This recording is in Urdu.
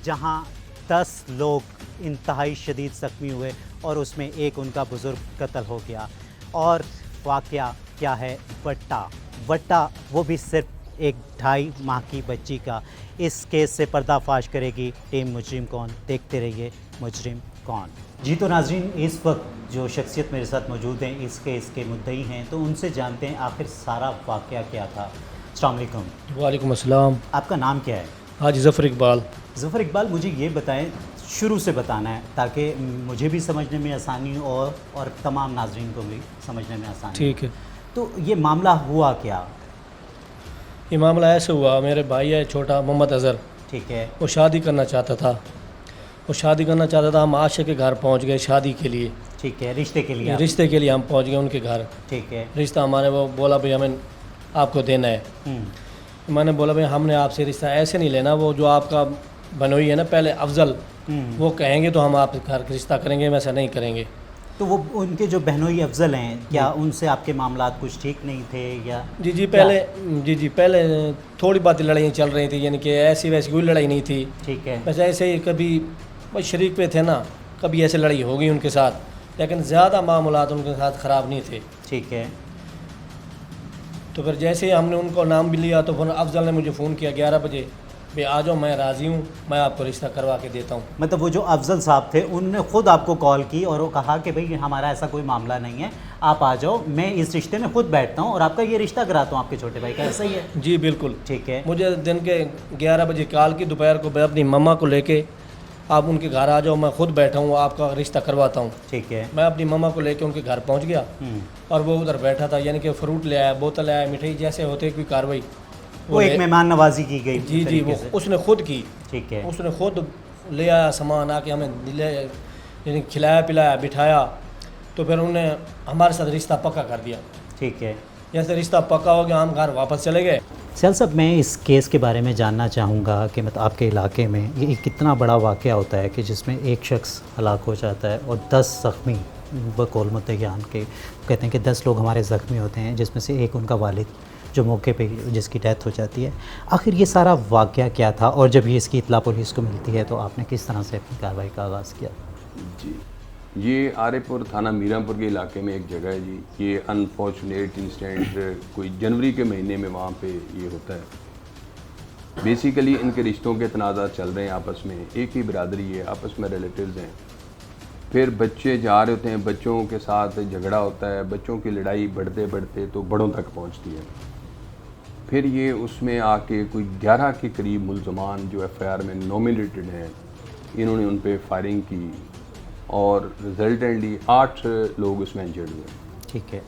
جہاں 10 لوگ انتہائی شدید زخمی ہوئے اور اس میں ایک ان کا بزرگ قتل ہو گیا. اور واقعہ کیا ہے وٹا وہ بھی صرف ایک 2.5 ماہ کی بچی کا. اس کیس سے پردہ فاش کرے گی ٹیم مجرم کون. دیکھتے رہیے مجرم کون. جی تو ناظرین، اس وقت جو شخصیت میرے ساتھ موجود ہیں اس کیس کے مدعی ہیں، تو ان سے جانتے ہیں آخر سارا واقعہ کیا تھا. السلام علیکم. وعلیکم السلام. آپ کا نام کیا ہے؟ حاجی ظفر اقبال. ظفر اقبال، مجھے یہ بتائیں، شروع سے بتانا ہے تاکہ مجھے بھی سمجھنے میں آسانی ہو اور تمام ناظرین کو بھی سمجھنے میں آسانی ہو. ٹھیک ہے. تو یہ معاملہ ہوا کیا؟ یہ معاملہ ایسے ہوا، میرے بھائی ہے چھوٹا محمد اظہر، ٹھیک ہے. وہ شادی کرنا چاہتا تھا. ہم عاشق کے گھر پہنچ گئے شادی کے لیے. ٹھیک ہے، رشتے کے لیے. رشتے کے لیے ہم پہنچ گئے ان کے گھر. ٹھیک ہے. رشتہ ہمارے وہ بولا بھائی ہمیں آپ کو دینا ہے. میں نے بولا بھائی ہم نے آپ سے رشتہ ایسے نہیں لینا، وہ جو آپ کا بنوئی ہے نا پہلے افضل، وہ کہیں گے تو ہم آپ کے گھر رشتہ کریں گے، ویسا نہیں کریں گے. تو وہ ان کے جو بہنوئی افضل ہیں، کیا ان سے آپ کے معاملات کچھ ٹھیک نہیں تھے یا؟ پہلے تھوڑی باتیں لڑائیاں چل رہی تھیں، یعنی کہ ایسی ویسی کوئی لڑائی نہیں تھی. ٹھیک ہے. بس ایسے ہی کبھی وہ شریک پہ تھے نا، کبھی ایسے لڑائی ہو گئی ان کے ساتھ، لیکن زیادہ معاملات ان کے ساتھ خراب نہیں تھے. ٹھیک ہے. تو پھر جیسے ہی ہم نے ان کو نام بھی لیا تو پھر افضل نے مجھے فون کیا 11 بجے، بھائی آ جاؤ میں راضی ہوں، میں آپ کو رشتہ کروا کے دیتا ہوں. مطلب وہ جو افضل صاحب تھے انہوں نے خود آپ کو کال کی اور وہ کہا کہ بھئی ہمارا ایسا کوئی معاملہ نہیں ہے، آپ آ جاؤ، میں اس رشتے میں خود بیٹھتا ہوں اور آپ کا یہ رشتہ کراتا ہوں آپ کے چھوٹے بھائی کا. ایسا ہی ہے؟ جی بالکل. ٹھیک ہے. مجھے دن کے 11 بجے کال کی، دوپہر کو میں اپنی مما کو لے کے آپ ان کے گھر آ جاؤ، میں خود بیٹھا ہوں، آپ کا رشتہ کرواتا ہوں. ٹھیک ہے. میں اپنی مما کو لے کے ان کے گھر پہنچ گیا اور وہ ادھر بیٹھا تھا، یعنی کہ فروٹ لے آیا، بوتل لے آیا، مٹھائی، جیسے ہوتے کوئی کاروائی وہ ایک مہمان نوازی کی گئی. جی وہ اس نے خود کی. ٹھیک ہے. اس نے خود لے آیا سامان، آ کے ہمیں یعنی کھلایا پلایا بٹھایا، تو پھر انہوں نے ہمارے ساتھ رشتہ پکا کر دیا. ٹھیک ہے. جیسے رشتہ پکا ہو گیا ہم گھر واپس چلے گئے. سیال صاحب، میں اس کیس کے بارے میں جاننا چاہوں گا کہ مطلب آپ کے علاقے میں یہ کتنا بڑا واقعہ ہوتا ہے کہ جس میں ایک شخص ہلاک ہو جاتا ہے اور 10 زخمی بقول مدعیان کے کہتے ہیں کہ 10 لوگ ہمارے زخمی ہوتے ہیں، جس میں سے ایک ان کا والد جو موقع پہ جس کی ڈیتھ ہو جاتی ہے. آخر یہ سارا واقعہ کیا تھا اور جب یہ اس کی اطلاع پولیس کو ملتی ہے تو آپ نے کس طرح سے اپنی کارروائی کا آغاز کیا؟ جی، یہ آرے پور تھانہ میران پور کے علاقے میں ایک جگہ ہے جی. یہ انفارچونیٹ انسٹنٹ کوئی جنوری کے مہینے میں وہاں پہ یہ ہوتا ہے. بیسیکلی ان کے رشتوں کے تنازعات چل رہے ہیں آپس میں، ایک ہی برادری ہے، آپس میں ریلیٹیوز ہیں. پھر بچے جا رہے ہوتے ہیں، بچوں کے ساتھ جھگڑا ہوتا ہے، بچوں کی لڑائی بڑھتے بڑھتے تو بڑوں تک پہنچتی ہے. پھر یہ اس میں آ کے کوئی 11 کے قریب ملزمان جو ایف آئی آر میں نومینیٹڈ ہیں، انہوں نے ان پہ فائرنگ کی اور ریزلٹنٹلی 8 لوگ اس میں انجرڈ ہوئے. ٹھیک ہے.